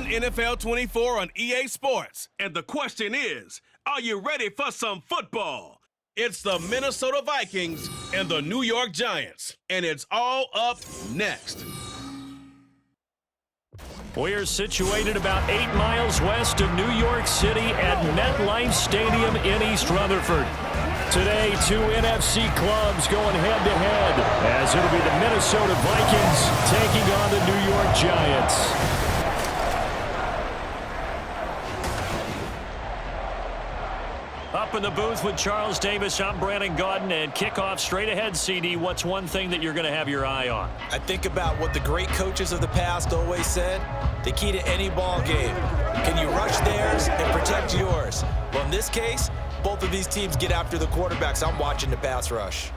NFL 24 on EA Sports. And the question is, are you ready for some football? It's the Minnesota Vikings and the New York Giants. And it's all up next. We're situated about 8 miles west of New York City at MetLife Stadium in East Rutherford. Today, 2 NFC clubs going head-to-head, as it'll be the Minnesota Vikings taking on the New York Giants. Up in the booth with Charles Davis, I'm Brandon Gaudin, and kickoff straight ahead, CD. What's one thing that you're going to have your eye on? I think about what the great coaches of the past always said. The key to any ball game. Can you rush theirs and protect yours? Well, in this case, both of these teams get after the quarterbacks. I'm watching the pass rush.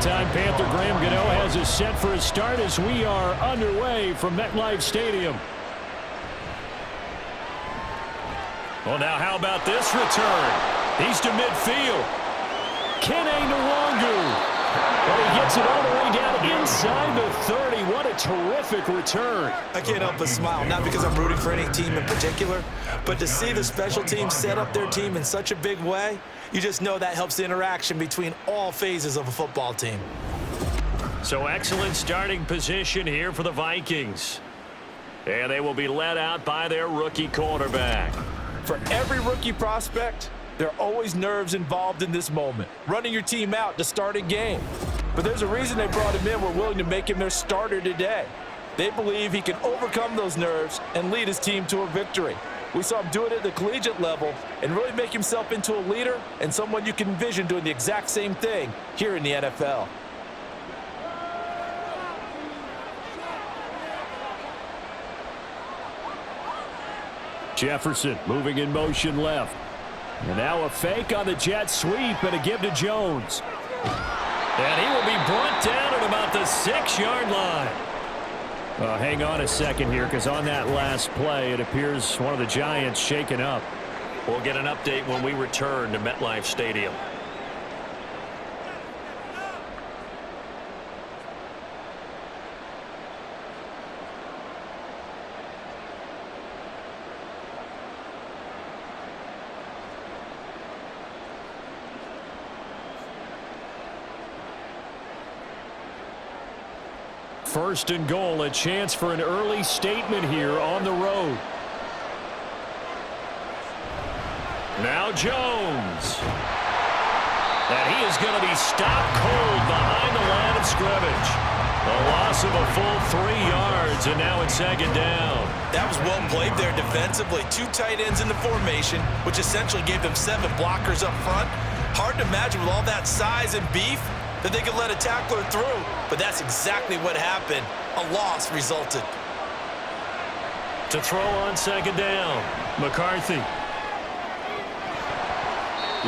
Time Panther Graham Gano has us set for his start as we are underway from MetLife Stadium. Well, now how about this return? He's to midfield. Kene Nwangu. But he gets it all the way down inside the 30. What a terrific return. I can't help but smile, not because I'm rooting for any team in particular, but to see the special teams set up their team in such a big way, you just know that helps the interaction between all phases of a football team. So excellent starting position here for the Vikings. And they will be led out by their rookie quarterback. For every rookie prospect, there are always nerves involved in this moment. Running your team out to start a game. But there's a reason they brought him in. We're willing to make him their starter today. They believe he can overcome those nerves and lead his team to a victory. We saw him do it at the collegiate level and really make himself into a leader and someone you can envision doing the exact same thing here in the NFL. Jefferson moving in motion left. And now a fake on the jet sweep and a give to Jones. And he will be brought down at about the 6-yard line. Hang on a second here, because on that last play, it appears one of the Giants shaken up. We'll get an update when we return to MetLife Stadium. First and goal, a chance for an early statement here on the road. Now Jones. And he is going to be stopped cold behind the line of scrimmage. A loss of a full 3 yards, and now it's second down. That was well played there defensively. 2 tight ends in the formation, which essentially gave them 7 blockers up front. Hard to imagine with all that size and beef that they could let a tackler through, but that's exactly what happened. A loss resulted. To throw on second down, McCarthy.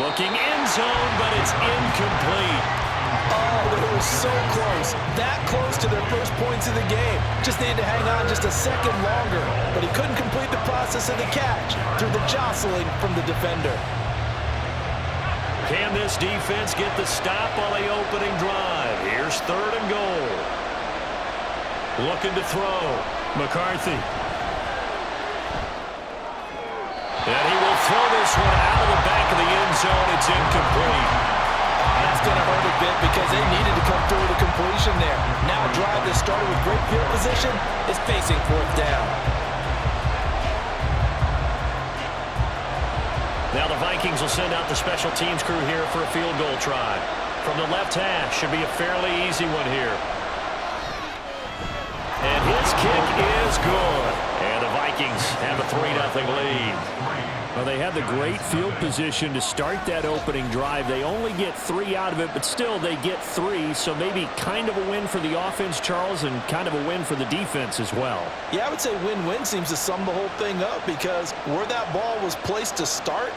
Looking end zone, but it's incomplete. Oh, they were so close. That close to their first points of the game. Just needed to hang on just a second longer, but he couldn't complete the process of the catch through the jostling from the defender. Can this defense get the stop on the opening drive? Here's third and goal. Looking to throw. McCarthy. And he will throw this one out of the back of the end zone. It's incomplete. That's going to hurt a bit because they needed to come through with a completion there. Now a drive that started with great field position is facing fourth down. Now the Vikings will send out the special teams crew here for a field goal try. From the left hash, should be a fairly easy one here. And his kick is good. And the Vikings have a 3-0 lead. Well, they had the great field position to start that opening drive. They only get 3 out of it, but still they get 3. So maybe kind of a win for the offense, Charles, and kind of a win for the defense as well. Yeah, I would say win-win seems to sum the whole thing up because where that ball was placed to start,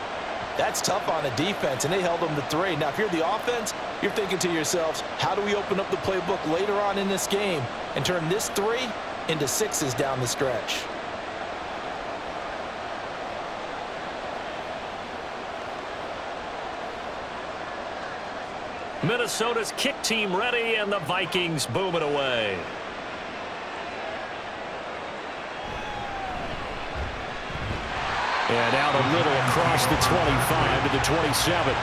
that's tough on a defense, and they held them to 3. Now, if you're the offense, you're thinking to yourselves, how do we open up the playbook later on in this game and turn this 3 into 6s down the stretch? Minnesota's kick team ready, and the Vikings boom it away. And out a little across the 25 to the 27.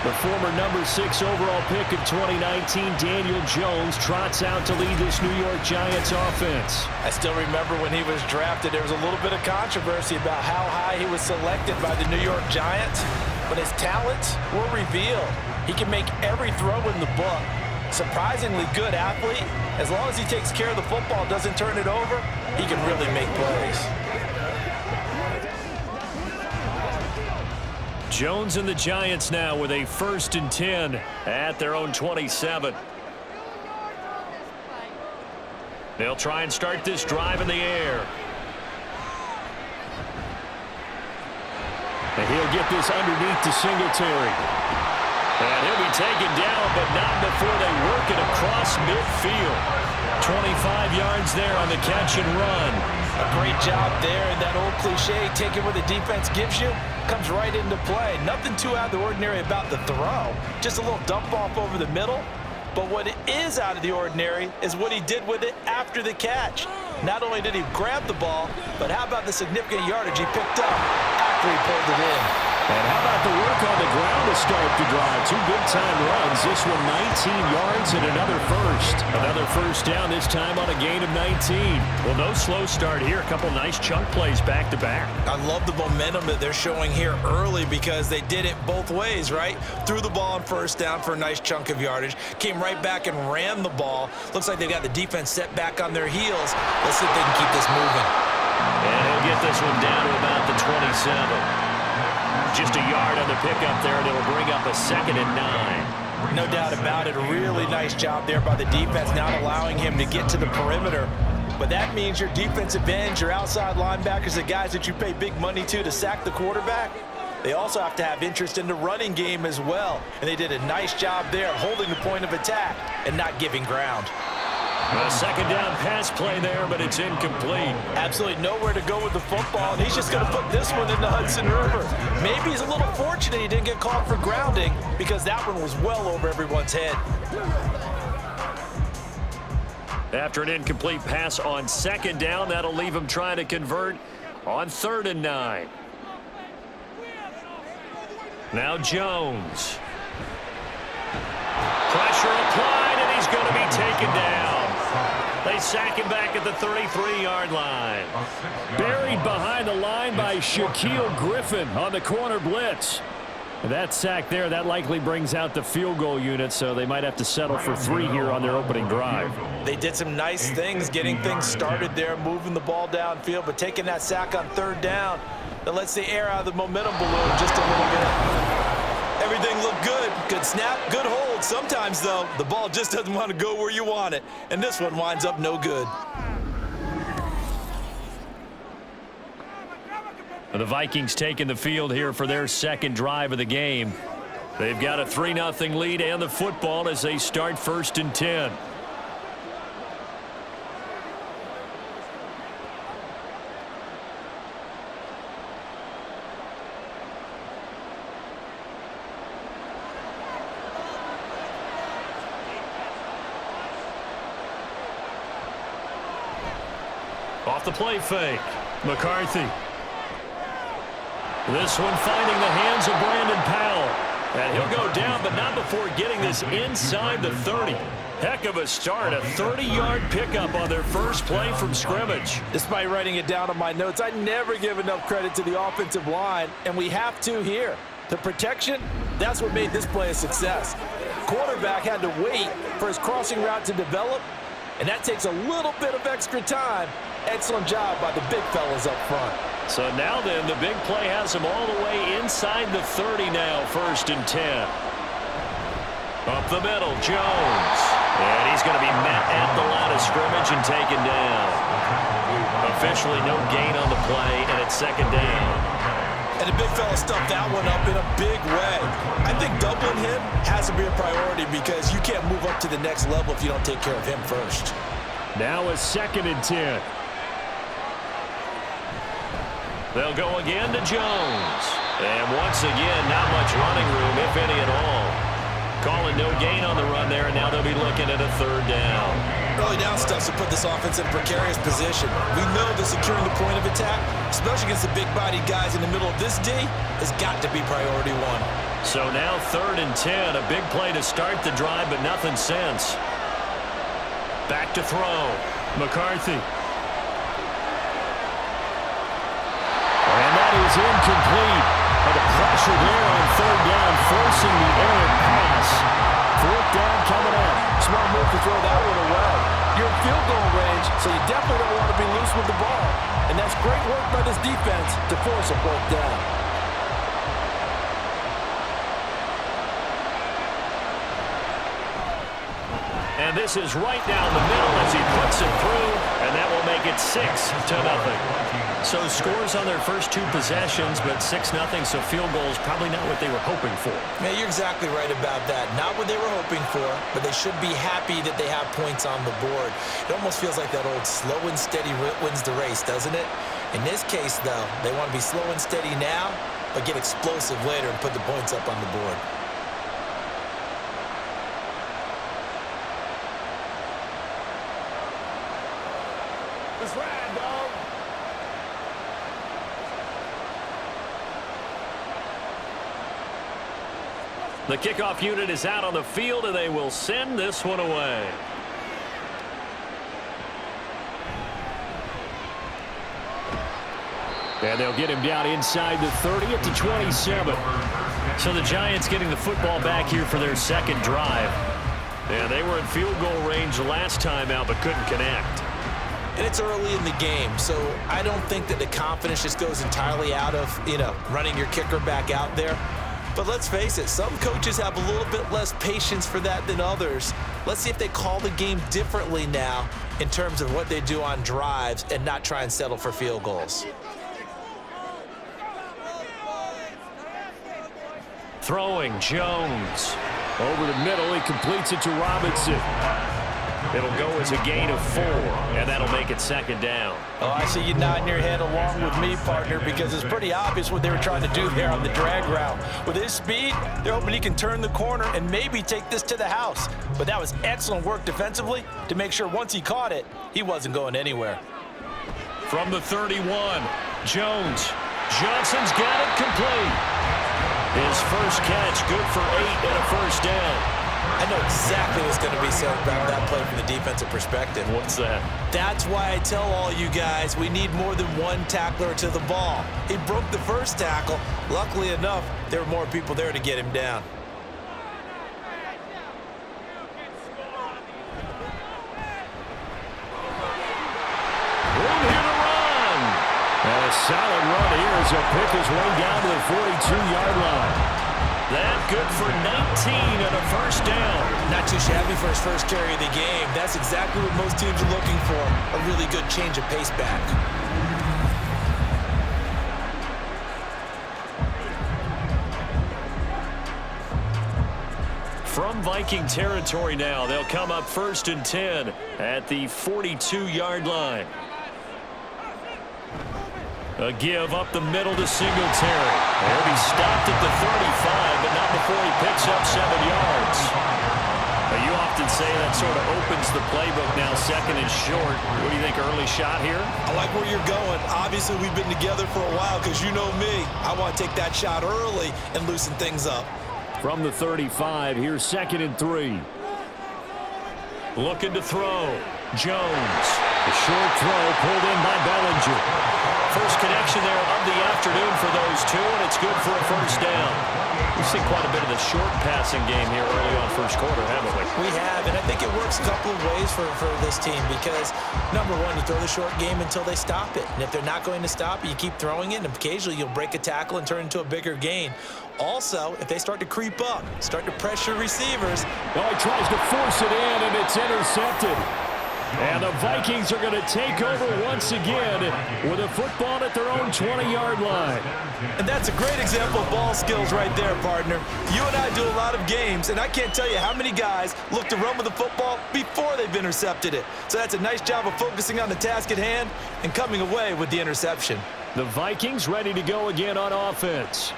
The former number 6 overall pick of 2019, Daniel Jones, trots out to lead this New York Giants offense. I still remember when he was drafted, there was a little bit of controversy about how high he was selected by the New York Giants, but his talents were revealed. He can make every throw in the book. Surprisingly good athlete. As long as he takes care of the football, doesn't turn it over, he can really make plays. Jones and the Giants now with a 1st and 10 at their own 27. They'll try and start this drive in the air. And he'll get this underneath to Singletary. And he'll be taken down, but not before they work it across midfield. 25 yards there on the catch and run. A great job there, and that old cliche, taking what the defense gives you, comes right into play. Nothing too out of the ordinary about the throw. Just a little dump off over the middle. But what is out of the ordinary is what he did with it after the catch. Not only did he grab the ball, but how about the significant yardage he picked up after he pulled it in. And how about the work on the ground to start the drive? 2 big-time runs. This one 19 yards and another first. Another first down, this time on a gain of 19. Well, no slow start here. A couple nice chunk plays back-to-back. I love the momentum that they're showing here early because they did it both ways, right? Threw the ball on first down for a nice chunk of yardage. Came right back and ran the ball. Looks like they got the defense set back on their heels. Let's see if they can keep this moving. And he'll get this one down to about the 27. Just a yard on the pickup there, and it'll bring up a 2nd and 9. No doubt about it. A really nice job there by the defense, not allowing him to get to the perimeter. But that means your defensive ends, your outside linebackers, the guys that you pay big money to sack the quarterback, they also have to have interest in the running game as well. And they did a nice job there holding the point of attack and not giving ground. A 2nd down pass play there, but it's incomplete. Absolutely nowhere to go with the football, and he's just going to put this one in the Hudson River. Maybe he's a little fortunate he didn't get called for grounding because that one was well over everyone's head. After an incomplete pass on 2nd down, that'll leave him trying to convert on 3rd and 9. Now Jones. Pressure applied, and he's going to be taken down. They sack him back at the 33-yard line. Buried behind the line by Shaquille Griffin on the corner blitz. That sack there, that likely brings out the field goal unit, so they might have to settle for 3 here on their opening drive. They did some nice things getting things started there, moving the ball downfield, but taking that sack on 3rd down, that lets the air out of the momentum balloon just a little bit. Everything looked good. Good snap, good hold. Sometimes, though, the ball just doesn't want to go where you want it, and this one winds up no good. The Vikings taking the field here for their 2nd drive of the game. They've got a 3-0 lead and the football as they start 1st and 10. Off the play fake. McCarthy. This one finding the hands of Brandon Powell. And he'll go down, but not before getting this inside the 30. Heck of a start. A 30-yard pickup on their first play from scrimmage. Despite writing it down on my notes, I never give enough credit to the offensive line, and we have to here. The protection, that's what made this play a success. Quarterback had to wait for his crossing route to develop, and that takes a little bit of extra time. Excellent job by the big fellas up front. So now then, the big play has him all the way inside the 30 now, 1st and 10. Up the middle, Jones. And he's going to be met at the line of scrimmage and taken down. Officially no gain on the play, and it's 2nd down. And the big fella stuffed that one up in a big way. I think doubling him has to be a priority because you can't move up to the next level if you don't take care of him first. Now a 2nd and 10. They'll go again to Jones. And once again, not much running room, if any at all. Calling no gain on the run there, and now they'll be looking at a 3rd down. Early down stuff to put this offense in a precarious position. We know that securing the point of attack, especially against the big-bodied guys in the middle of this D, has got to be priority 1. So now 3rd and 10, a big play to start the drive, but nothing since. Back to throw. McCarthy. And that is incomplete. But the pressure there on 3rd down, forcing the errant pass. 4th down coming up. Smart move to throw that one away. You're in field goal range, so you definitely don't want to be loose with the ball. And that's great work by this defense to force a 4th down. And this is right down the middle as he puts it through, and that will make it 6-0. So scores on their first 2 possessions, but 6-0, so field goals probably not what they were hoping for. Man, you're exactly right about that. Not what they were hoping for, but they should be happy that they have points on the board. It almost feels like that old slow and steady wins the race, doesn't it? In this case, though, they want to be slow and steady now, but get explosive later and put the points up on the board. It's red, dog. The kickoff unit is out on the field, and they will send this one away. And they'll get him down inside the 30 at the 27. So the Giants getting the football back here for their 2nd drive. And they were in field goal range last time out, but couldn't connect. And it's early in the game, so I don't think that the confidence just goes entirely out of, running your kicker back out there. But let's face it, some coaches have a little bit less patience for that than others. Let's see if they call the game differently now in terms of what they do on drives and not try and settle for field goals. Throwing, Jones. Over the middle, he completes it to Robinson. It'll go as a gain of 4, and that'll make it 2nd down. Oh, I see you nodding your head along with me, partner, because it's pretty obvious what they were trying to do there on the drag route. With his speed, they're hoping he can turn the corner and maybe take this to the house. But that was excellent work defensively to make sure once he caught it, he wasn't going anywhere. From the 31, Jones. Johnson's got it complete. His first catch, good for 8 and a 1st down. I know exactly what's going to be said about that play from the defensive perspective. What's that? That's why I tell all you guys we need more than one tackler to the ball. He broke the first tackle. Luckily enough, there were more people there to get him down. Room here to run. And a solid run here as he'll pick his way down to the 42-yard line. That good for 19 and a 1st down. Not too shabby for his first carry of the game. That's exactly what most teams are looking for. A really good change of pace back. From Viking territory now, they'll come up 1st and 10 at the 42-yard line. A give up the middle to Singletary. He'll be stopped at the 35, but not before he picks up 7 yards. Now, you often say that sort of opens the playbook now, 2nd and short. What do you think, early shot here? I like where you're going. Obviously, we've been together for a while because you know me. I want to take that shot early and loosen things up. From the 35, here's 2nd and 3. Looking to throw. Jones. A short throw pulled in by Bellinger. First connection there of the afternoon for those two, and it's good for a first down. We've seen quite a bit of the short passing game here early on first quarter, haven't we? We have, and I think it works a couple of ways for this team because, number one, you throw the short game until they stop it. And if they're not going to stop it, you keep throwing it, and occasionally you'll break a tackle and turn it into a bigger gain. Also, if they start to creep up, start to pressure receivers. Oh, he tries to force it in, and it's intercepted. And the Vikings are going to take over once again with a football at their own 20-yard line. And that's a great example of ball skills right there, partner. You and I do a lot of games, and I can't tell you how many guys look to run with the football before they've intercepted it. So that's a nice job of focusing on the task at hand and coming away with the interception. The Vikings ready to go again on offense.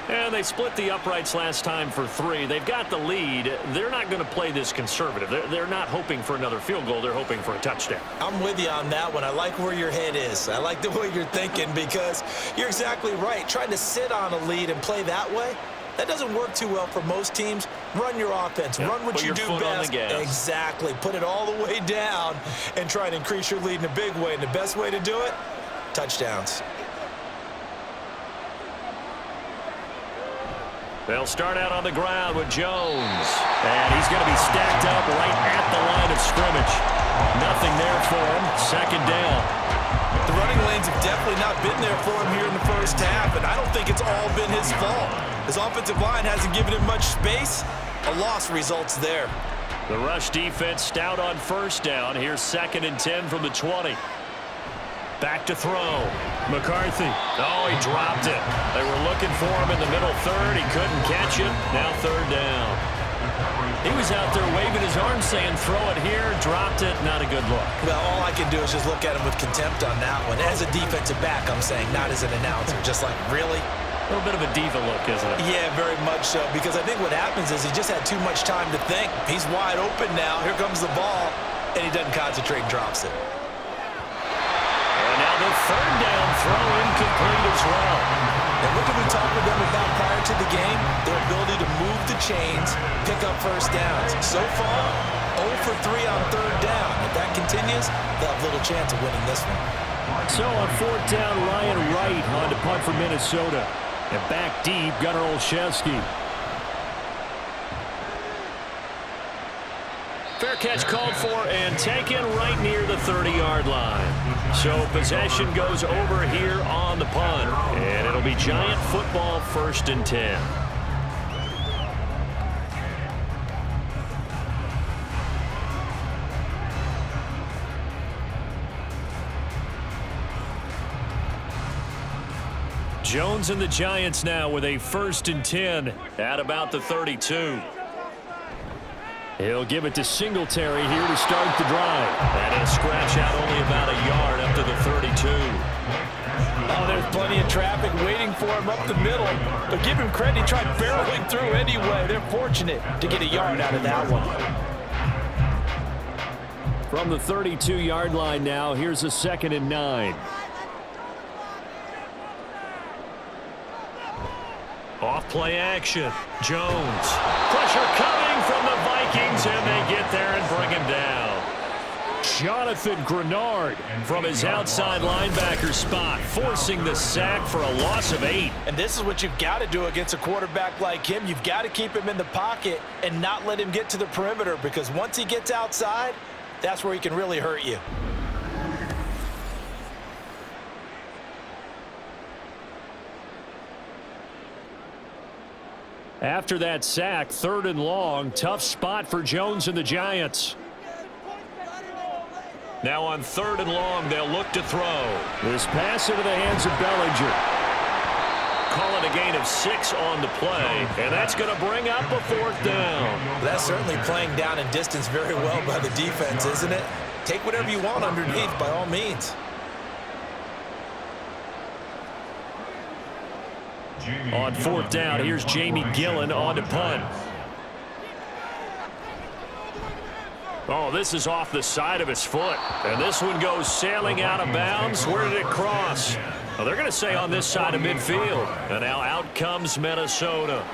And they split the uprights last time for 3. They've got the lead. They're not going to play this conservative. They're not hoping for another field goal. They're hoping for a touchdown. I'm with you on that one. I like where your head is. I like the way you're thinking because you're exactly right. Trying to sit on a lead and play that way, that doesn't work too well for most teams. Run your offense. Run what you do best. Exactly. Put it all the way down and try and increase your lead in a big way. And the best way to do it, touchdowns. They'll start out on the ground with Jones. And he's going to be stacked up right at the line of scrimmage. Nothing there for him. Second down. The running lanes have definitely not been there for him here in the first half, and I don't think it's all been his fault. His offensive line hasn't given him much space. A loss results there. The rush defense stout on first down. Here's 2nd and 10 from the 20. Back to throw. McCarthy. Oh, he dropped it. They were looking for him in the middle third. He couldn't catch it. Now 3rd down. He was out there waving his arm saying, throw it here. Dropped it. Not a good look. Well, all I can do is just look at him with contempt on that one. As a defensive back, I'm saying, not as an announcer. Just like, really? A little bit of a diva look, isn't it? Yeah, very much so. Because I think what happens is he just had too much time to think. He's wide open now. Here comes the ball. And he doesn't concentrate and drops it. The 3rd down throw incomplete as well. And what did we talk with them about prior to the game? Their ability to move the chains, pick up first downs. So far, 0 for 3 on 3rd down. If that continues, they'll have little chance of winning this one. So on 4th down, Ryan Wright on to punt for Minnesota. And back deep, Gunnar Olszewski. Fair catch called for and taken right near the 30-yard line. So possession goes over here on the punt. And it'll be Giant football 1st and 10. Jones and the Giants now with a 1st and 10 at about the 32. He'll give it to Singletary here to start the drive. And he'll scratch out only about a yard up to the 32. Oh, there's plenty of traffic waiting for him up the middle. But give him credit, he tried barreling through anyway. They're fortunate to get a yard out of that one. From the 32-yard line now, here's a 2nd and 9. Off play action. Jones. Pressure coming from the Vikings, and they get there and bring him down. Jonathan Grenard from his outside linebacker spot, forcing the sack for a loss of 8. And this is what you've got to do against a quarterback like him. You've got to keep him in the pocket and not let him get to the perimeter, because once he gets outside, that's where he can really hurt you. After that sack, 3rd and long, tough spot for Jones and the Giants. Now on 3rd and long, they'll look to throw. This pass into the hands of Bellinger. Call it a gain of 6 on the play, and that's going to bring up a 4th down. That's certainly playing down in distance very well by the defense, isn't it? Take whatever you want underneath by all means. On 4th down, here's Jamie Gillen on to punt. Oh, this is off the side of his foot. And this one goes sailing out of bounds. Where did it cross? Well, they're going to say on this side of midfield. And now out comes Minnesota.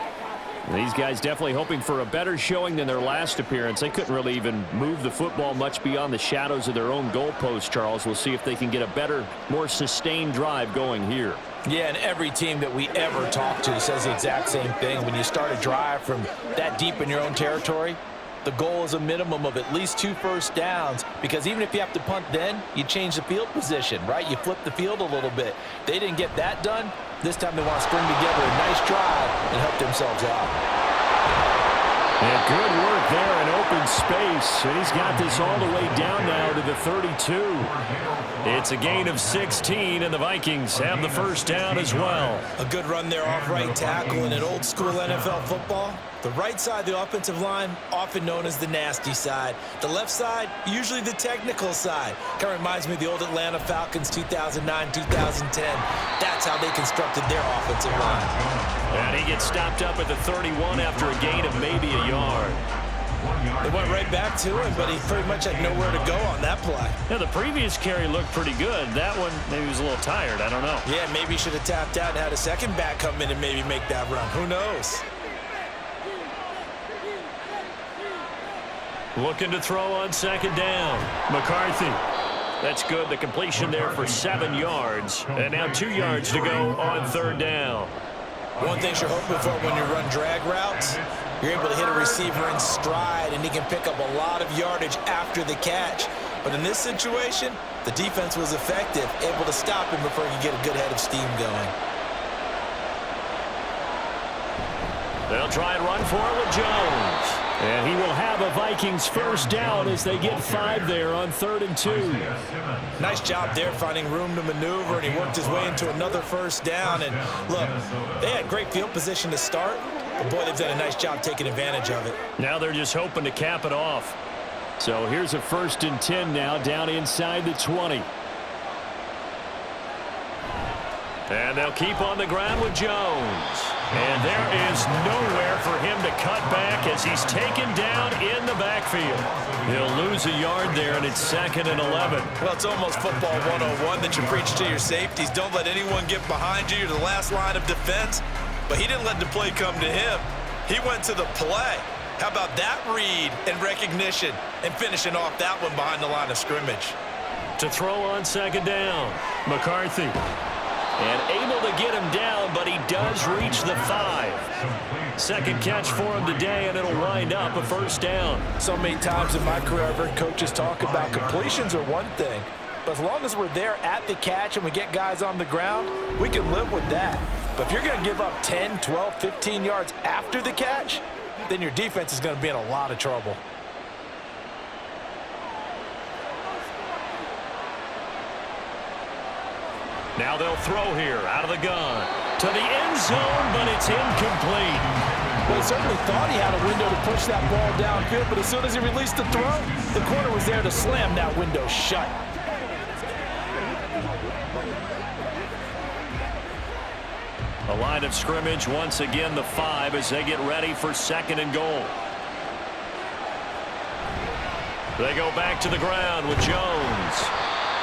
These guys definitely hoping for a better showing than their last appearance. They couldn't really even move the football much beyond the shadows of their own goalpost, Charles. We'll see if they can get a better, more sustained drive going here. Yeah, and every team that we ever talk to says the exact same thing. When you start a drive from that deep in your own territory, the goal is a minimum of at least 2 first downs, because even if you have to punt then, you change the field position, right? You flip the field a little bit. They didn't get that done. This time they want to string together a nice drive and help themselves out. And good work there in open space. And he's got this all the way down now to the 32. It's a gain of 16, and the Vikings have the first down as well. A good run there off right tackle in an old school NFL football. The right side of the offensive line, often known as the nasty side. The left side, usually the technical side. Kind of reminds me of the old Atlanta Falcons 2009, 2010. That's how they constructed their offensive line. And he gets stopped up at the 31 after a gain of maybe a yard. They went right back to him, but he pretty much had nowhere to go on that play. Yeah, the previous carry looked pretty good. That one, maybe he was a little tired. I don't know. Yeah, maybe he should have tapped out and had a second back come in and maybe make that run. Who knows? Looking to throw on second down. McCarthy. That's good. The completion there for 7 yards. And now 2 yards to go on third down. One thing you're hoping for when you run drag routes, you're able to hit a receiver in stride, and he can pick up a lot of yardage after the catch. But in this situation, the defense was effective, able to stop him before he could get a good head of steam going. They'll try and run for it with Jones. And he will have a Vikings first down as they get 5 there on 3rd and 2. Nice job there finding room to maneuver, and he worked his way into another first down. And look, they had great field position to start, but boy, they've done a nice job taking advantage of it. Now they're just hoping to cap it off. So here's a 1st and 10 now down inside the 20. And they'll keep on the ground with Jones. And there is nowhere for him to cut back as he's taken down in the backfield. He'll lose a yard there, and it's 2nd and 11. Well, it's almost football 101 that you preach to your safeties. Don't let anyone get behind you. You're the last line of defense. But he didn't let the play come to him. He went to the play. How about that read and recognition and finishing off that one behind the line of scrimmage? To throw on second down, McCarthy. And able to get him down, but he does reach the 5. Second catch for him today, and it'll wind up a first down. So many times in my career, I've heard coaches talk about completions are one thing. But as long as we're there at the catch and we get guys on the ground, we can live with that. But if you're going to give up 10, 12, 15 yards after the catch, then your defense is going to be in a lot of trouble. Now they'll throw here out of the gun to the end zone, but it's incomplete. Well, he certainly thought he had a window to push that ball downfield, but as soon as he released the throw, the corner was there to slam that window shut. A line of scrimmage, once again the 5 as they get ready for 2nd and goal. They go back to the ground with Jones.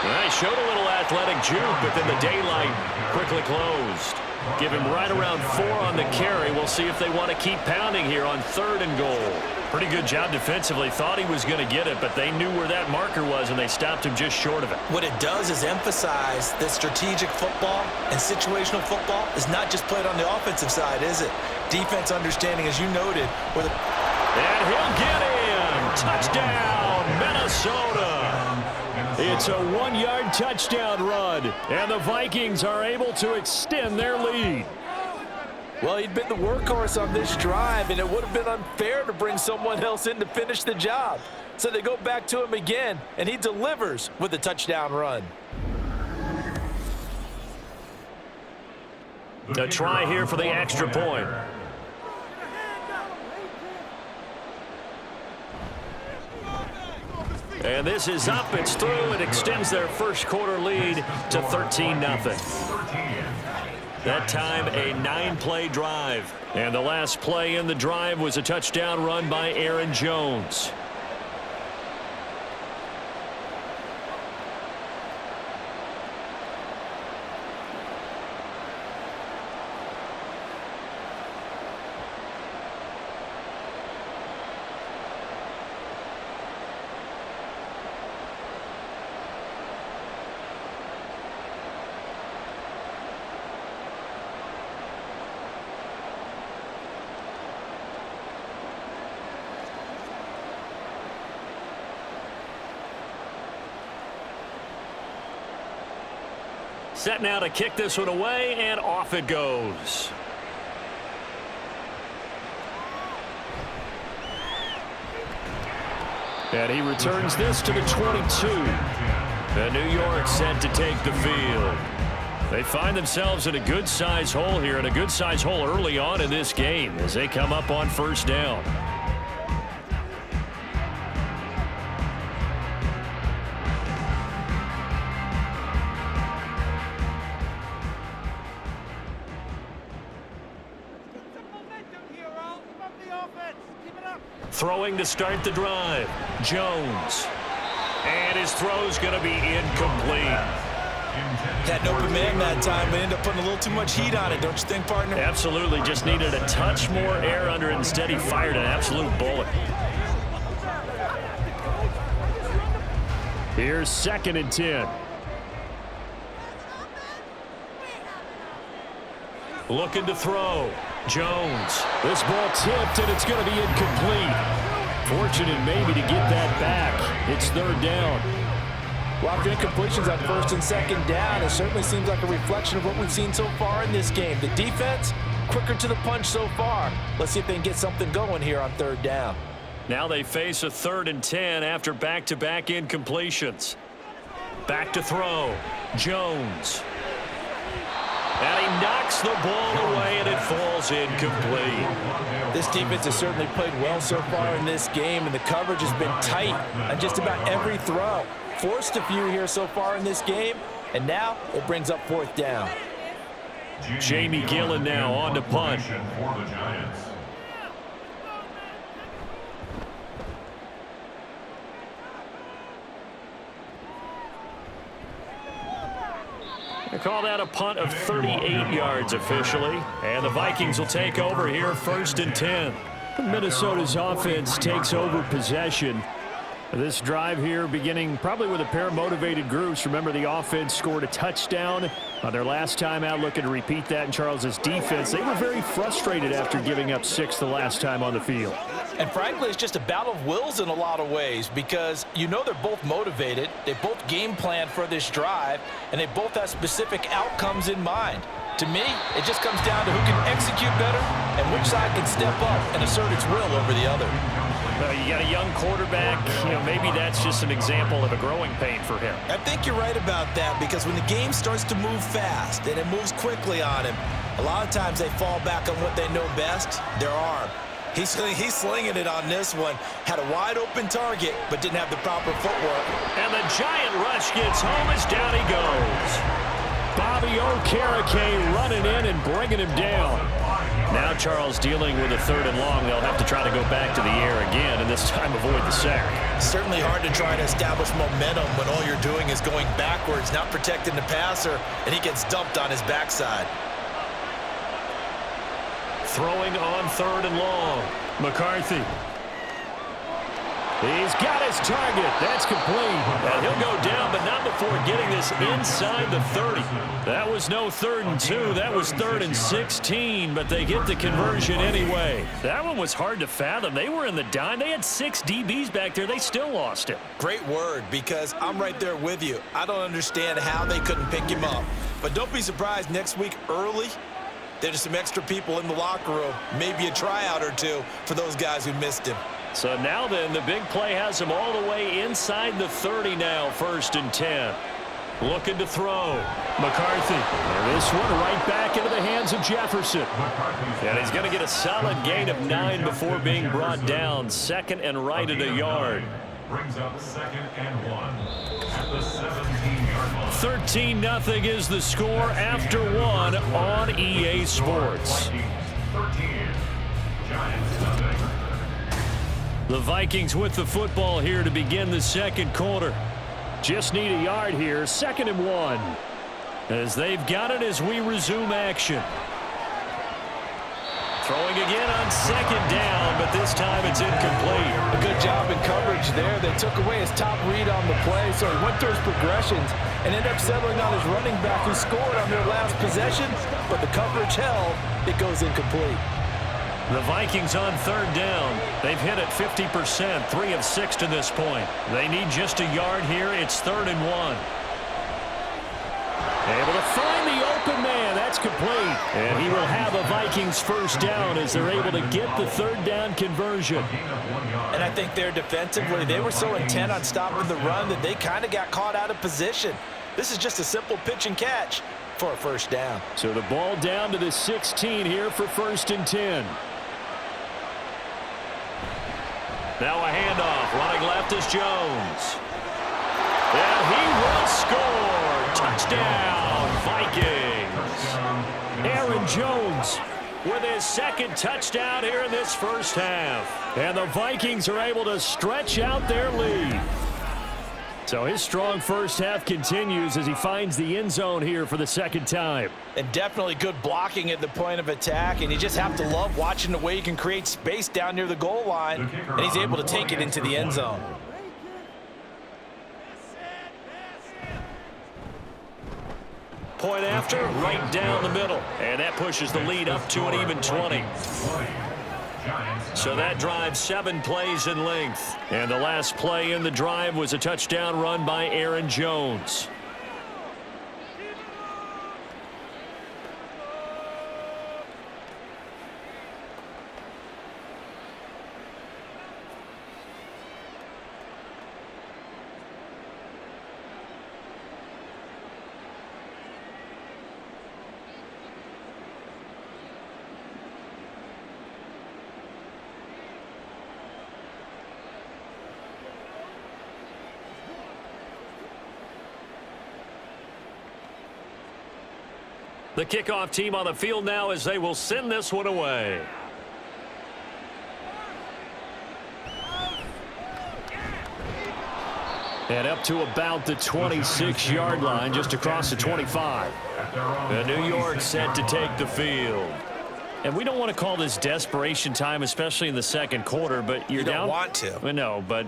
They showed a little athletic juke, but then the daylight quickly closed. Give him right around 4 on the carry. We'll see if they want to keep pounding here on 3rd and goal. Pretty good job defensively. Thought he was going to get it, but they knew where that marker was, and they stopped him just short of it. What it does is emphasize that strategic football and situational football is not just played on the offensive side, is it? Defense understanding, as you noted. And he'll get in. Touchdown, Minnesota. It's a 1-yard touchdown run, and the Vikings are able to extend their lead. Well, he'd been the workhorse on this drive, and it would have been unfair to bring someone else in to finish the job. So they go back to him again, and he delivers with a touchdown run. A try here for the extra point. And this is up, it's through. It extends their first quarter lead to 13-0. That time, a 9-play drive. And the last play in the drive was a touchdown run by Aaron Jones. Set now to kick this one away, and off it goes. And he returns this to the 22. And New York set to take the field. They find themselves in a good-size hole here, and a good-size hole early on in this game as they come up on first down. Throwing to start the drive. Jones. And his throw's going to be incomplete. Had an open man that time, but ended up putting a little too much heat on it, don't you think, partner? Absolutely. Just needed a touch more air under it. Instead, he fired an absolute bullet. Here's 2nd and 10. Looking to throw. Jones. This ball tipped, and it's going to be incomplete. Fortunate maybe to get that back. It's 3rd down. Well, after incompletions on 1st and 2nd down, it certainly seems like a reflection of what we've seen so far in this game. The defense, quicker to the punch so far. Let's see if they can get something going here on 3rd down. Now they face a 3rd and 10 after back-to-back incompletions. Back to throw. Jones. And he knocks the ball away, and it falls incomplete. This defense has certainly played well so far in this game, and the coverage has been tight on just about every throw. Forced a few here so far in this game, and now it brings up 4th down. Jamie Gillen now on to punt. They call that a punt of 38 yards officially. And the Vikings will take over here 1st and 10. Minnesota's offense takes over possession. This drive here beginning probably with a pair of motivated groups. Remember, the offense scored a touchdown on their last time out, looking to repeat that in Charles's defense. They were very frustrated after giving up 6 the last time on the field. And frankly, it's just a battle of wills in a lot of ways because you know they're both motivated, they both game plan for this drive, and they both have specific outcomes in mind. To me, it just comes down to who can execute better and which side can step up and assert its will over the other. You got a young quarterback, maybe that's just an example of a growing pain for him. I think you're right about that because when the game starts to move fast and it moves quickly on him, a lot of times they fall back on what they know best, their arm. He's slinging it on this one. Had a wide open target, but didn't have the proper footwork. And the giant rush gets home as down he goes. Bobby Okereke running in and bringing him down. Now Charles dealing with a 3rd and long. They'll have to try to go back to the air again, and this time avoid the sack. Certainly hard to try to establish momentum when all you're doing is going backwards, not protecting the passer, and he gets dumped on his backside. Throwing on 3rd and long. McCarthy. He's got his target. That's complete. And he'll go down, but not before getting this inside the 30. That was no 3rd and 2. That was 3rd and 16, but they get the conversion anyway. That one was hard to fathom. They were in the dime. They had 6 DBs back there. They still lost it. Great word, because I'm right there with you. I don't understand how they couldn't pick him up. But don't be surprised next week early, there's some extra people in the locker room, maybe a tryout or two for those guys who missed him. So now then, the big play has him all the way inside the 30 now, 1st and 10. Looking to throw. McCarthy. And this one right back into the hands of Jefferson. And he's going to get a solid gain of 9 before being brought down. 2nd and right at a yard. Brings up 2nd and 1 at the 17-yard line. 13-0 is the score after 1 on EA Sports. 13, Giants nothing. The Vikings with the football here to begin the 2nd quarter. Just need a yard here, 2nd and 1. As they've got it as we resume action. Throwing again on 2nd down, but this time it's incomplete. A good job in coverage there. They took away his top read on the play, so he went through his progressions and ended up settling on his running back who scored on their last possession, but the coverage held. It goes incomplete. The Vikings on 3rd down. They've hit it 50%, 3 of 6 to this point. They need just a yard here. It's 3rd and 1. Able to find the open man. That's complete. And he will have a Vikings first down as they're able to get the third down conversion. And I think there defensively, they were so intent on stopping the run that they kind of got caught out of position. This is just a simple pitch and catch for a first down. So the ball down to the 16 here for 1st and 10. Now a handoff. Running left is Jones. And he will score. Touchdown, Vikings. Aaron Jones with his second touchdown here in this first half. And the Vikings are able to stretch out their lead. So his strong first half continues as he finds the end zone here for the second time. And definitely good blocking at the point of attack, and you just have to love watching the way he can create space down near the goal line, and he's able to take it into the end zone. Point after, right down the middle. And that pushes the lead up to an even 20. So that drive 7 plays in length. And the last play in the drive was a touchdown run by Aaron Jones. The kickoff team on the field now as they will send this one away. And up to about the 26-yard line, just across the 25. And New York set to take the field. And we don't want to call this desperation time, especially in the second quarter, but you're down. You don't want to. No, but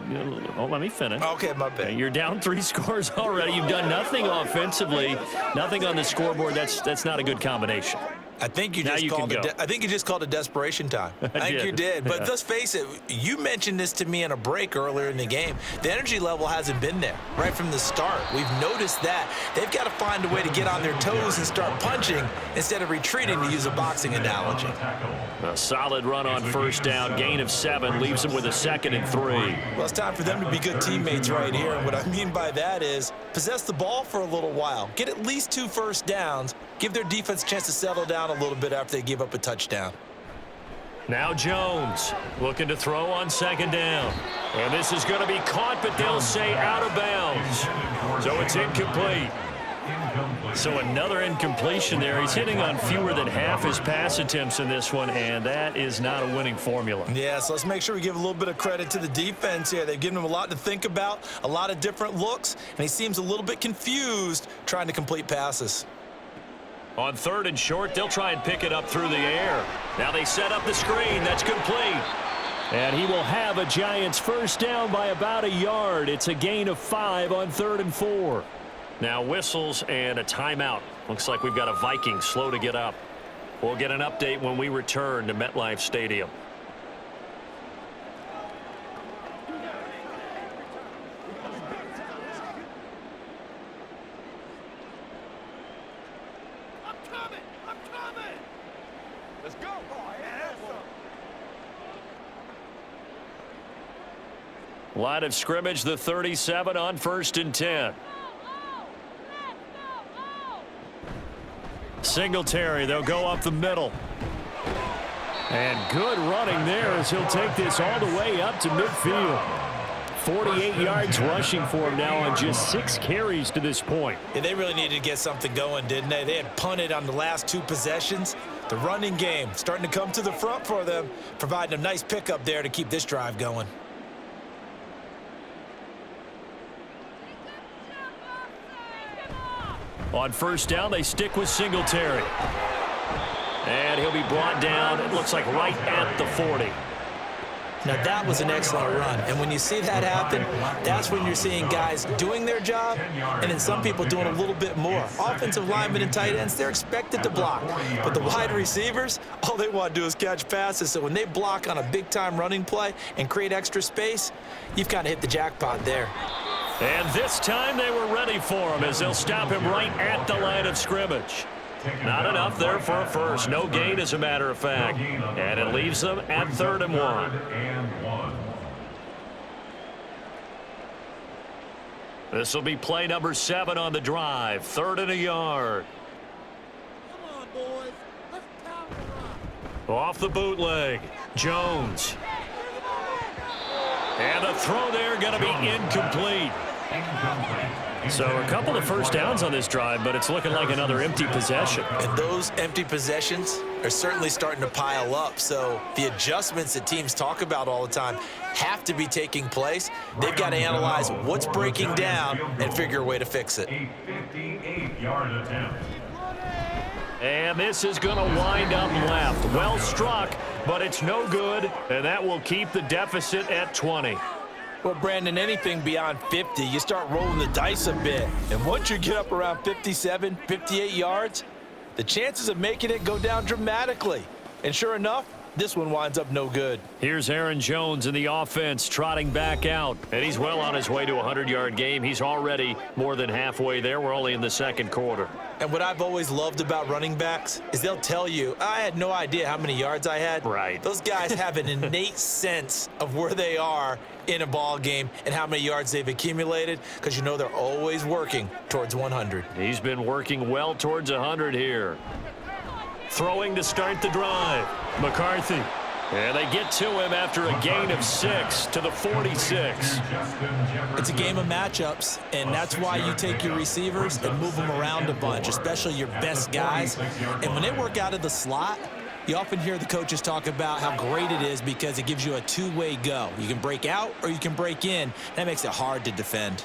let me finish. Okay, my bad. You're down 3 scores already. You've done nothing offensively, nothing on the scoreboard. That's not a good combination. I think you just called it desperation time. I think you did. But let's face it, you mentioned this to me in a break earlier in the game. The energy level hasn't been there right from the start. We've noticed that. They've got to find a way to get on their toes and start punching instead of retreating, to use a boxing analogy. A solid run on first down. Gain of 7 leaves them with a 2nd and 3. Well, it's time for them to be good teammates right here. And what I mean by that is possess the ball for a little while. Get at least 2 first downs. Give their defense a chance to settle down a little bit after they give up a touchdown. Now Jones looking to throw on 2nd down. And this is going to be caught, but they'll say out of bounds. So it's incomplete. So another incompletion there. He's hitting on fewer than half his pass attempts in this one, and that is not a winning formula. Yeah, so let's make sure we give a little bit of credit to the defense here. They've given him a lot to think about, a lot of different looks, and he seems a little bit confused trying to complete passes. On 3rd and short, they'll try and pick it up through the air. Now they set up the screen. That's complete. And he will have a Giants first down by about a yard. It's a gain of 5 on 3rd and 4. Now whistles and a timeout. Looks like we've got a Viking slow to get up. We'll get an update when we return to MetLife Stadium. Line of scrimmage, the 37 on 1st and 10. Singletary, they'll go up the middle. And good running there as he'll take this all the way up to midfield. 48 yards rushing for him now on just 6 carries to this point. Yeah, they really needed to get something going, didn't they? They had punted on the last 2 possessions. The running game starting to come to the front for them, providing a nice pickup there to keep this drive going. On first down, they stick with Singletary. And he'll be brought down, it looks like right at the 40. Now, that was an excellent run. And when you see that happen, that's when you're seeing guys doing their job and then some people doing a little bit more. Offensive linemen and tight ends, they're expected to block. But the wide receivers, all they want to do is catch passes. So when they block on a big-time running play and create extra space, you've kind of hit the jackpot there. And this time they were ready for him as they'll stop him right at the line of scrimmage. Not enough there for a first. No gain, as a matter of fact. And it leaves them at 3rd and 1. This will be play number 7 on the drive. 3rd and a yard. Come on, boys. Let's power it up. Off the bootleg. Jones. And the throw there going to be incomplete. So a couple of first downs on this drive, but it's looking like another empty possession. And those empty possessions are certainly starting to pile up. So the adjustments that teams talk about all the time have to be taking place. They've got to analyze what's breaking down and figure a way to fix it. A 58-yard attempt. And this is going to wind up left. Well struck, but it's no good, and that will keep the deficit at 20. Well, Brandon, anything beyond 50, you start rolling the dice a bit. And once you get up around 57, 58 yards, the chances of making it go down dramatically. And sure enough, this one winds up no good. Here's Aaron Jones in the offense trotting back out. And he's well on his way to a 100-yard game. He's already more than halfway there. We're only in the second quarter. And what I've always loved about running backs is they'll tell you, I had no idea how many yards I had. Right. Those guys have an innate sense of where they are in a ball game and how many yards they've accumulated, because you know they're always working towards 100. He's been working well towards 100 here. Throwing to start the drive. McCarthy. And they get to him after a gain of 6 to the 46. It's a game of matchups, and that's why you take your receivers and move them around a bunch, especially your best guys. And when they work out of the slot, you often hear the coaches talk about how great it is because it gives you a two-way go. You can break out or you can break in. That makes it hard to defend.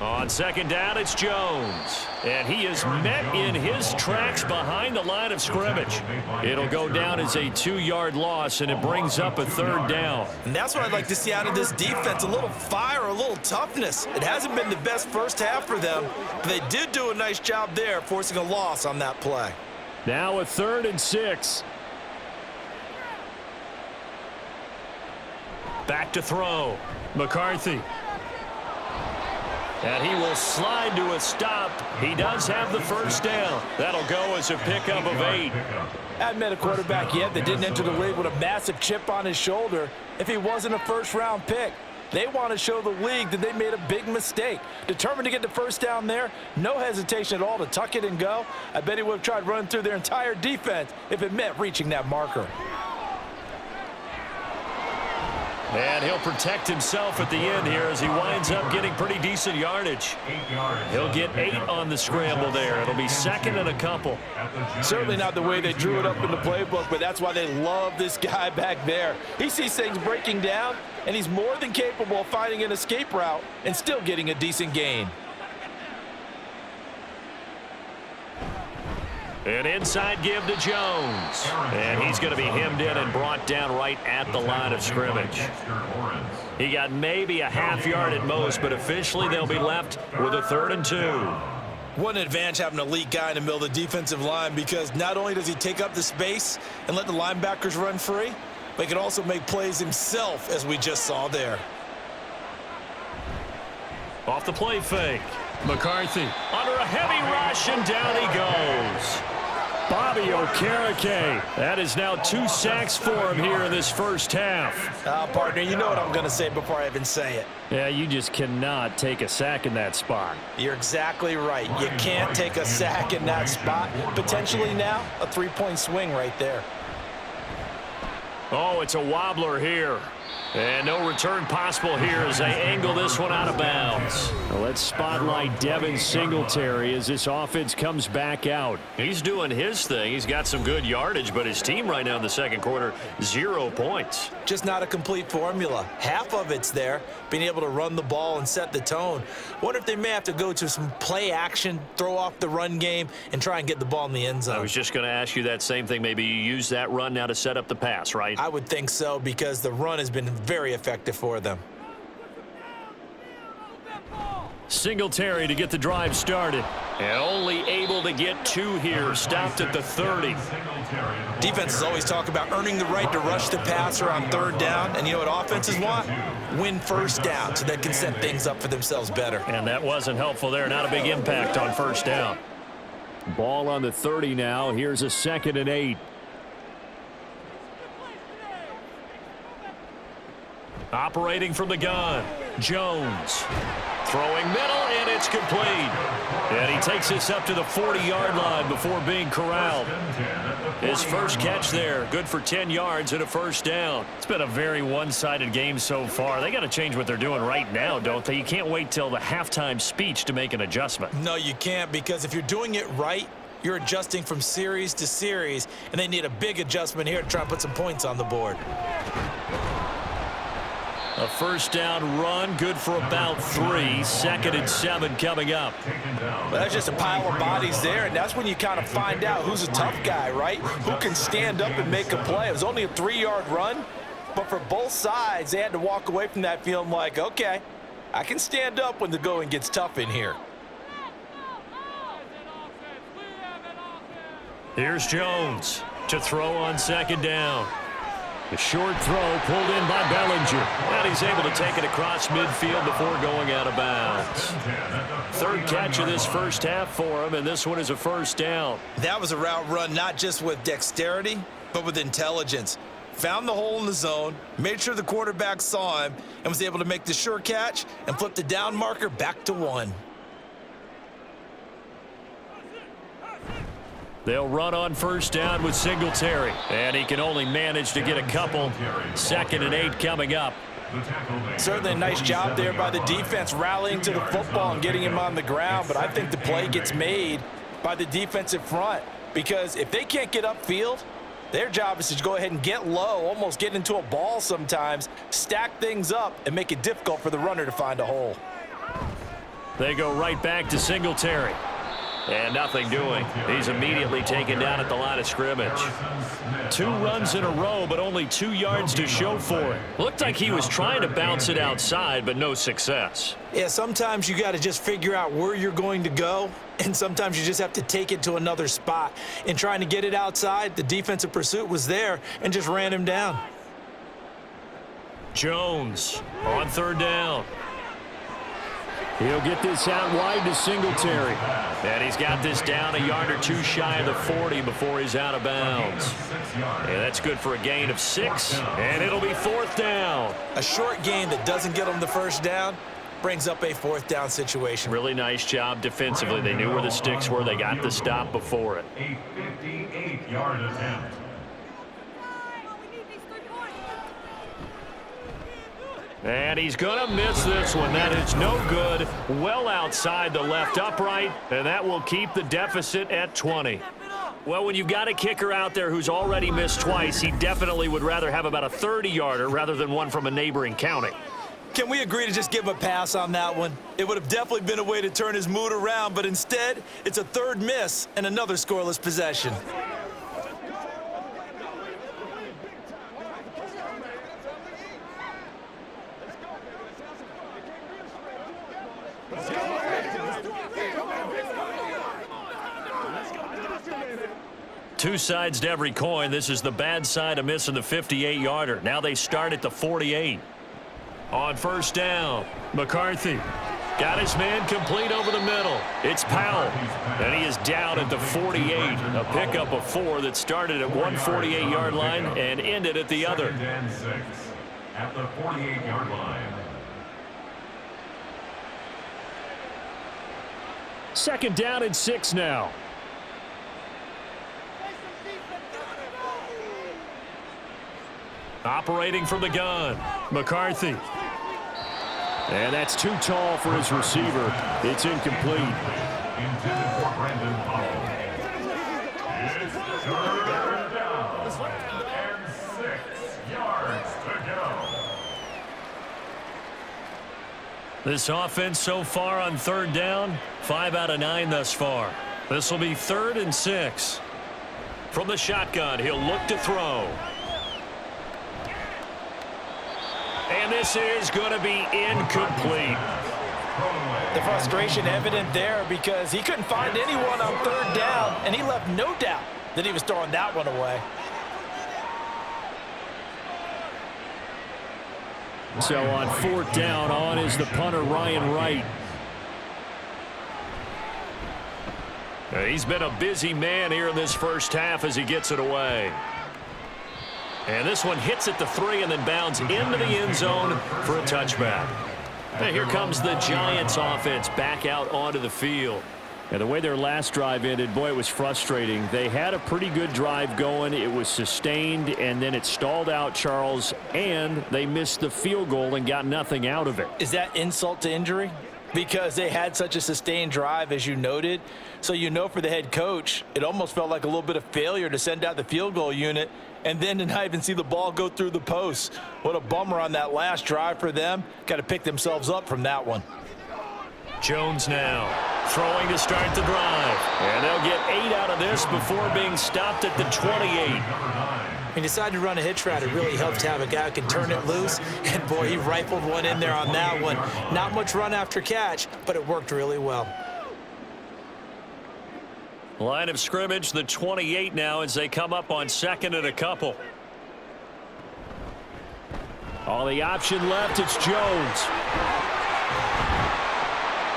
On second down, it's Jones. And he is met in his tracks behind the line of scrimmage. It'll go down as a 2-yard loss, and it brings up a 3rd down. And that's what I'd like to see out of this defense, a little fire, a little toughness. It hasn't been the best first half for them, but they did do a nice job there, forcing a loss on that play. Now a 3rd and 6. Back to throw. McCarthy. And he will slide to a stop. He does have the first down. That'll go as a pickup of 8. I haven't met a quarterback yet that didn't enter the league with a massive chip on his shoulder if he wasn't a first-round pick. They want to show the league that they made a big mistake. Determined to get the first down there, no hesitation at all to tuck it and go. I bet he would have tried running through their entire defense if it meant reaching that marker. And he'll protect himself at the end here as he winds up getting pretty decent yardage. He'll get 8 on the scramble there. It'll be 2nd and a couple. Certainly not the way they drew it up in the playbook, but that's why they love this guy back there. He sees things breaking down, and he's more than capable of finding an escape route and still getting a decent gain. An inside give to Jones. And he's going to be hemmed in and brought down right at the line of scrimmage. He got maybe a half yard at most, but officially they'll be left with a 3rd and 2. What an advantage having an elite guy in the middle of the defensive line, because not only does he take up the space and let the linebackers run free, but he can also make plays himself, as we just saw there. Off the play fake. McCarthy under a heavy rush, and down he goes. Bobby Okereke. That is now 2 sacks for him here in this first half. Partner, you know what I'm going to say before I even say it. Yeah, you just cannot take a sack in that spot. You're exactly right. You can't take a sack in that spot. Potentially now a 3-point swing right there. Oh, it's a wobbler here. And no return possible here as they angle this one out of bounds. Well, let's spotlight Devin Singletary as this offense comes back out. He's doing his thing. He's got some good yardage, but his team right now in the second quarter, 0 points. Just not a complete formula. Half of it's there, being able to run the ball and set the tone. Wonder if they may have to go to some play action, throw off the run game, and try and get the ball in the end zone. I was just going to ask you that same thing. Maybe you use that run now to set up the pass, right? I would think so, because the run has been very effective for them. Singletary to get the drive started. And only able to get 2 here. Stopped at the 30. Defenses always talk about earning the right to rush the passer on 3rd down. And you know what offenses want? Win 1st down so they can set things up for themselves better. And that wasn't helpful there. Not a big impact on 1st down. Ball on the 30 now. Here's a 2nd and 8. Operating from the gun, Jones. Throwing middle, and it's complete. And he takes this up to the 40-yard line before being corralled. His first catch there, good for 10 yards and a 1st down. It's been a very one-sided game so far. They got to change what they're doing right now, don't they? You can't wait till the halftime speech to make an adjustment. No, you can't, because if you're doing it right, you're adjusting from series to series, and they need a big adjustment here to try and put some points on the board. A 1st down run, good for about 3. 2nd and 7 coming up. Well, that's just a pile of bodies there, and that's when you kind of find out who's a tough guy, right? Who can stand up and make a play. It was only a 3-yard run, but for both sides, they had to walk away from that feeling like, okay, I can stand up when the going gets tough in here. Here's Jones to throw on 2nd down. A short throw pulled in by Bellinger. And he's able to take it across midfield before going out of bounds. 3rd catch of this 1st half for him, and this one is a 1st down. That was a route run not just with dexterity, but with intelligence. Found the hole in the zone, made sure the quarterback saw him, and was able to make the sure catch and flip the down marker back to 1. They'll run on 1st down with Singletary. And he can only manage to get a couple. 2nd and 8 coming up. Certainly a nice job there by the defense rallying to the football and getting him on the ground. But I think the play gets made by the defensive front. Because if they can't get upfield, their job is to go ahead and get low, almost get into a ball sometimes, stack things up, and make it difficult for the runner to find a hole. They go right back to Singletary. And nothing doing. He's immediately taken down at the line of scrimmage. 2 runs in a row, but only 2 yards to show for it. Looked like he was trying to bounce it outside, but no success. Yeah, sometimes you got to just figure out where you're going to go, and sometimes you just have to take it to another spot. In trying to get it outside, the defensive pursuit was there and just ran him down. Jones on 3rd down. He'll get this out wide to Singletary. And he's got this down a yard or 2 shy of the 40 before he's out of bounds. And that's good for a gain of 6, and it'll be 4th down. A short gain that doesn't get them the 1st down brings up a 4th down situation. Really nice job defensively. They knew where the sticks were. They got the stop before it. A 58-yard attempt. And he's going to miss this one. That is no good. Well outside the left upright, and that will keep the deficit at 20. Well, when you've got a kicker out there who's already missed twice, he definitely would rather have about a 30-yarder rather than one from a neighboring county. Can we agree to just give him a pass on that one? It would have definitely been a way to turn his mood around, but instead, it's a 3rd miss and another scoreless possession. Two sides to every coin. This is the bad side of missing the 58-yarder. Now they start at the 48. On 1st down, McCarthy got his man complete over the middle. It's Powell, and he is down at the 48. A pickup of 4 that started at one 48-yard line and ended at the other. 2nd and 6 at the 48-yard line. 2nd down and 6 now. Operating from the gun, McCarthy. And that's too tall for his receiver. It's incomplete. Intended for Brandon Powell. It's 3rd down and 6 yards to go. This offense so far on 3rd down, 5 out of 9 thus far. This will be 3rd and 6. From the shotgun, he'll look to throw. And this is going to be incomplete. The frustration evident there because he couldn't find anyone on third down, and he left no doubt that he was throwing that one away. So on fourth down, on is the punter, Ryan Wright. He's been a busy man here in this first half as he gets it away. And this one hits at the 3 and then bounds into the end zone for a touchback. And here comes the Giants offense back out onto the field. And the way their last drive ended, boy, it was frustrating. They had a pretty good drive going. It was sustained, and then it stalled out, Charles, and they missed the field goal and got nothing out of it. Is that insult to injury? Because they had such a sustained drive, as you noted. So you know for the head coach, it almost felt like a little bit of failure to send out the field goal unit and then to not even see the ball go through the posts. What a bummer on that last drive for them. Got to pick themselves up from that one. Jones now throwing to start the drive. And they'll get 8 out of this before being stopped at the 28. He decided to run a hitch route. It really helps to have a guy who can turn it loose. And, boy, he rifled one in there on that one. Not much run after catch, but it worked really well. Line of scrimmage, the 28 now as they come up on second and a couple. All the option left, it's Jones.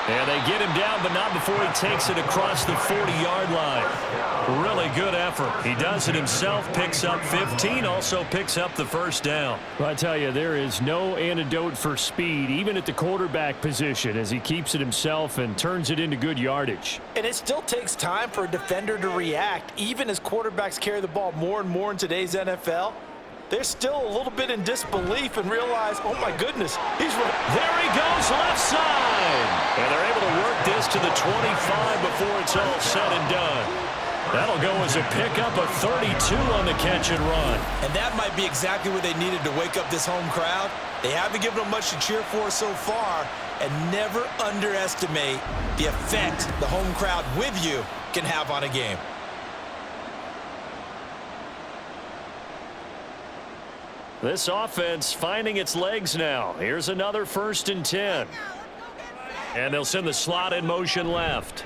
And they get him down, but not before he takes it across the 40-yard line. Really good effort. He does it himself, picks up 15, also picks up the first down. Well, I tell you, there is no antidote for speed, even at the quarterback position, as he keeps it himself and turns it into good yardage. And it still takes time for a defender to react, even as quarterbacks carry the ball more and more in today's NFL. They're still a little bit in disbelief and realize, oh, my goodness, he's right. There he goes, left side. And they're able to work this to the 25 before it's all said and done. That'll go as a pickup of 32 on the catch and run. And that might be exactly what they needed to wake up this home crowd. They haven't given them much to cheer for so far, and never underestimate the effect the home crowd with you can have on a game. This offense finding its legs now. Here's another 1st and 10. And they'll send the slot in motion left.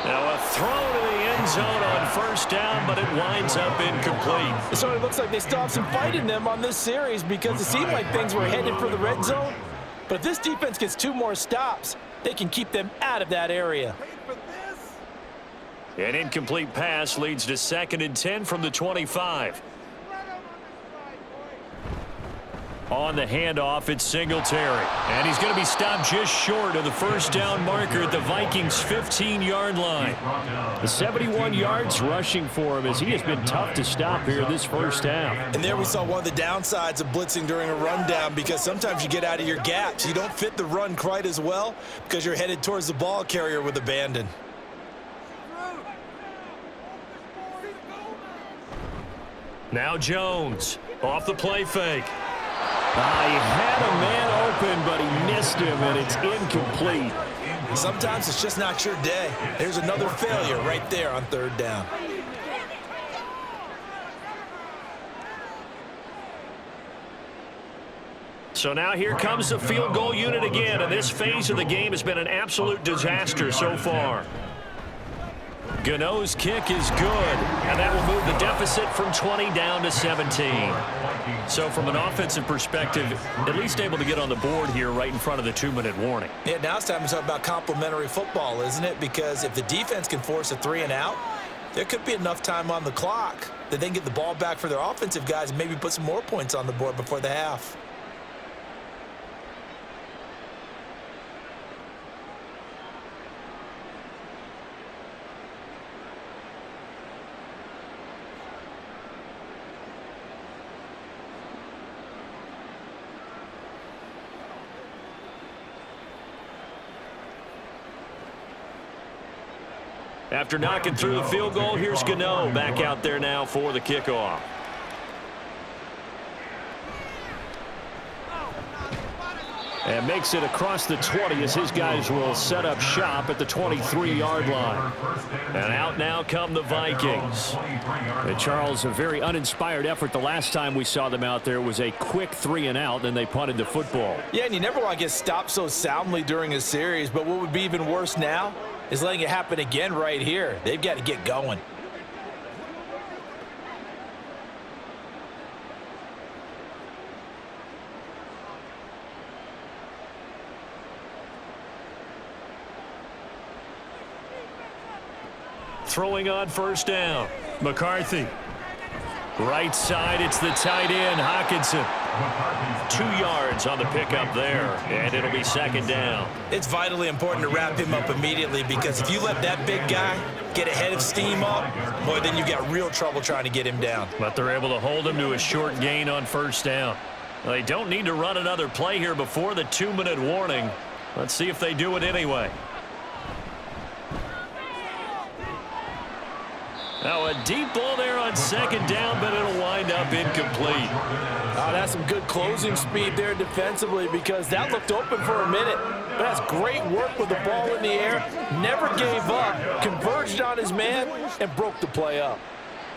Now a throw to the end zone on 1st down, but it winds up incomplete. So it looks like they still have some fight in them on this series because it seemed like things were headed for the red zone. But if this defense gets 2 more stops, they can keep them out of that area. An incomplete pass leads to 2nd and 10 from the 25. On the handoff, it's Singletary. And he's going to be stopped just short of the 1st down marker at the Vikings' 15-yard line. The 71 yards rushing for him as he has been tough to stop here this first half. And there we saw one of the downsides of blitzing during a rundown because sometimes you get out of your gaps. You don't fit the run quite as well because you're headed towards the ball carrier with abandon. Now Jones off the play fake. He had a man open, but he missed him, and it's incomplete. Sometimes it's just not your day. There's another failure right there on 3rd down. So now here comes the field goal unit again, and this phase of the game has been an absolute disaster so far. Gano's kick is good, and that will move the deficit from 20 down to 17. So from an offensive perspective, at least able to get on the board here right in front of the 2-minute warning. Yeah, now it's time to talk about complementary football, isn't it? Because if the defense can force a 3 and out, there could be enough time on the clock that they can get the ball back for their offensive guys and maybe put some more points on the board before the half. After knocking through the field goal, here's Gano back out there now for the kickoff. And makes it across the 20 as his guys will set up shop at the 23-yard line. And out now come the Vikings. And Charles, a very uninspired effort the last time we saw them out there was a quick 3-and-out, then they punted the football. Yeah, and you never want to get stopped so soundly during a series, but what would be even worse now is letting it happen again right here. They've got to get going. Throwing on first down. McCarthy. Right side, it's the tight end, Hockenson. 2 yards on the pickup there, and it'll be second down. It's vitally important to wrap him up immediately because if you let that big guy get ahead of steam up, boy, then you got real trouble trying to get him down. But they're able to hold him to a short gain on first down. They don't need to run another play here before the 2-minute warning. Let's see if they do it anyway. Now a deep ball there on second down, but it'll wind up incomplete. Oh, that's some good closing speed there defensively because that looked open for a minute. But that's great work with the ball in the air. Never gave up, converged on his man, and broke the play up.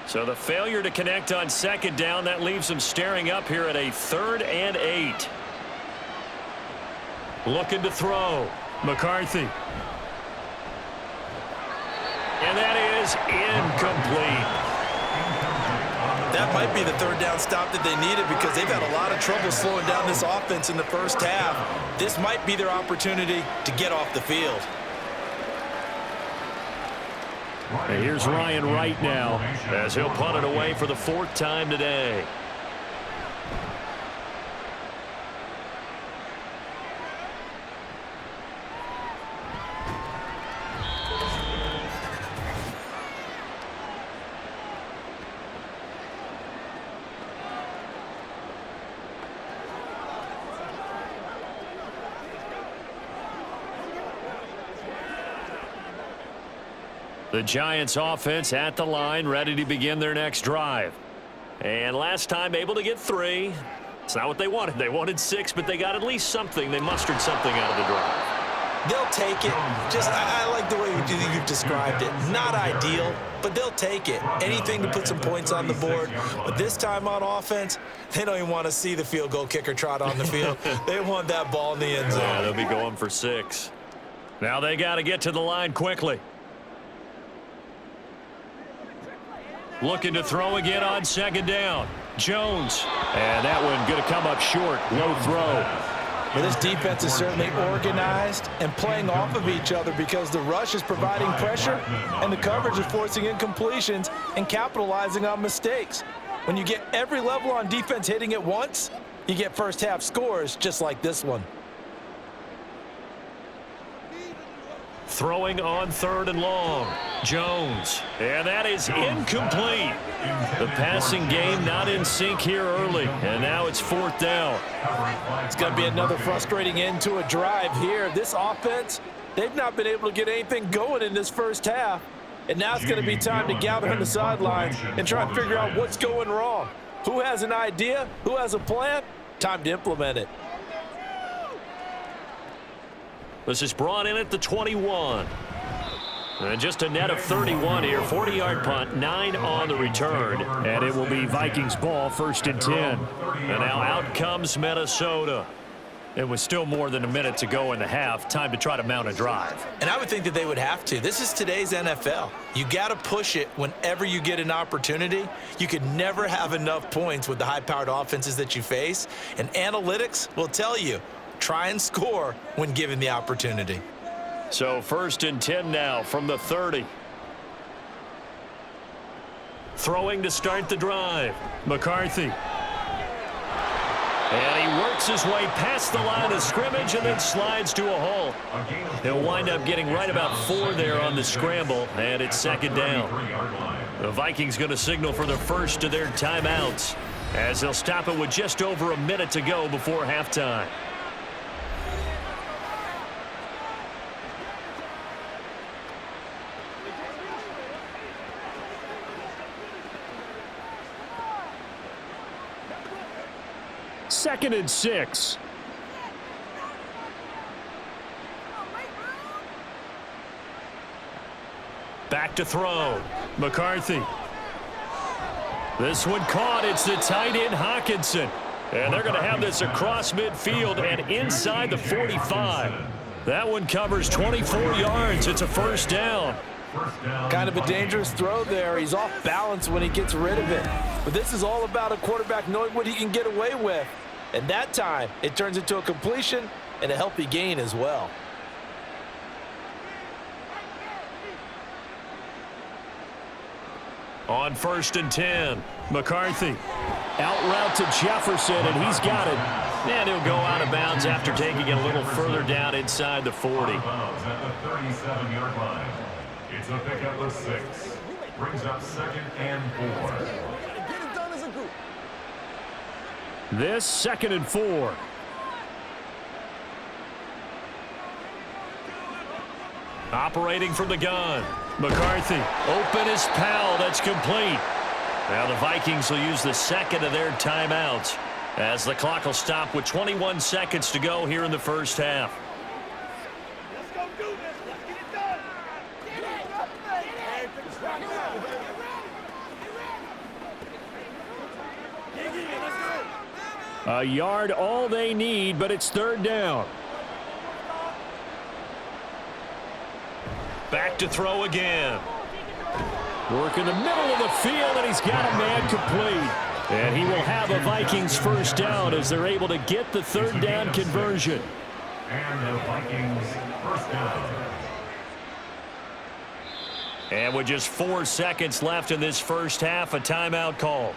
So the failure to connect on second down, that leaves him staring up here at a 3rd and 8. Looking to throw. McCarthy. And that is incomplete. That might be the 3rd down stop that they needed because they've had a lot of trouble slowing down this offense in the first half. This might be their opportunity to get off the field. And here's Ryan Wright now as he'll punt it away for the 4th time today. The Giants offense at the line, ready to begin their next drive. And last time able to get 3. It's not what they wanted. They wanted 6, but they got at least something. They mustered something out of the drive. They'll take it. I like the way you've described it. Not ideal, but they'll take it. Anything to put some points on the board. But this time on offense, they don't even want to see the field goal kicker trot on the field. They want that ball in the end zone. Yeah, they'll be going for 6. Now they got to get to the line quickly. Looking to throw again on second down. Jones. And that one going to come up short. Low throw. But this defense is certainly organized and playing off of each other because the rush is providing pressure and the coverage is forcing incompletions and capitalizing on mistakes. When you get every level on defense hitting at once, you get first half scores just like this one. Throwing on 3rd and long. Jones. And that is incomplete. The passing game not in sync here early. And now it's 4th down. It's going to be another frustrating end to a drive here. This offense, they've not been able to get anything going in this first half. And now it's going to be time to gather on the sidelines and try and figure out what's going wrong. Who has an idea? Who has a plan? Time to implement it. This is brought in at the 21. And just a net of 31 here. 40-yard punt, 9 on the return. And it will be Vikings ball, 1st and 10. And now out comes Minnesota. It was still more than a minute to go in the half. Time to try to mount a drive. And I would think that they would have to. This is today's NFL. You got to push it whenever you get an opportunity. You could never have enough points with the high-powered offenses that you face. And analytics will tell you, try and score when given the opportunity. So 1st and 10 now from the 30. Throwing to start the drive. McCarthy. And he works his way past the line of scrimmage and then slides to a hole. He'll wind up getting right about 4 there on the scramble, and it's 2nd down. The Vikings going to signal for the first of their timeouts as they'll stop it with just over a minute to go before halftime. Second and 6. Back to throw. McCarthy. This one caught. It's the tight end, Hawkinson. And they're going to have this across midfield and inside the 45. That one covers 24 yards. It's a first down. Kind of a dangerous throw there. He's off balance when he gets rid of it. But this is all about a quarterback knowing what he can get away with. And that time, it turns into a completion and a healthy gain as well. On 1st and 10, McCarthy. Out route to Jefferson, and he's got it. And he'll go out of bounds after taking it a little further down inside the 40. At the 37-yard line. It's a pickup of 6. Brings up 2nd and 4. Get it done as a group. This 2nd and 4. Operating from the gun. McCarthy. Open as Powell. That's complete. Now the Vikings will use the second of their timeouts as the clock will stop with 21 seconds to go here in the first half. Let's go do this. Let's get it done. A yard all they need, but it's 3rd down. Back to throw again. Work in the middle of the field, and he's got a man complete. And he will have a Vikings first down as they're able to get the 3rd down conversion. And the Vikings first down. And with just 4 seconds left in this first half, a timeout call.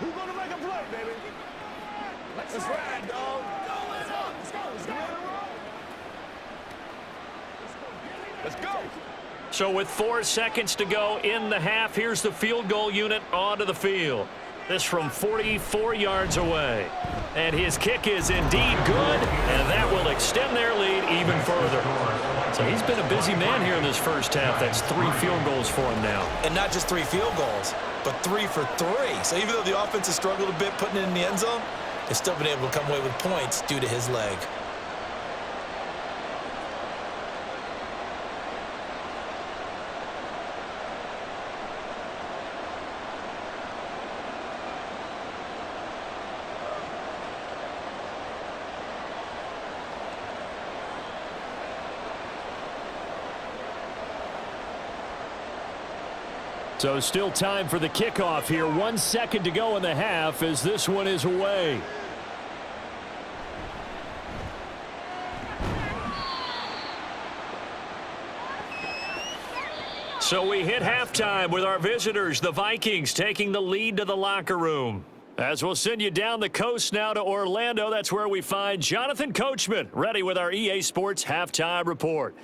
Who's gonna make a play, baby? Let's ride, dog. Let's go. Let's go. So with 4 seconds to go in the half, here's the field goal unit onto the field. This from 44 yards away. And his kick is indeed good, and that will extend their lead even further. So he's been a busy man here in this first half. That's 3 field goals for him now. And not just 3 field goals, but 3 for 3. So even though the offense has struggled a bit putting it in the end zone, they've still been able to come away with points due to his leg. So still time for the kickoff here. 1 second to go in the half as this one is away. So we hit halftime with our visitors, the Vikings, taking the lead to the locker room. As we'll send you down the coast now to Orlando, that's where we find Jonathan Coachman, ready with our EA Sports Halftime Report.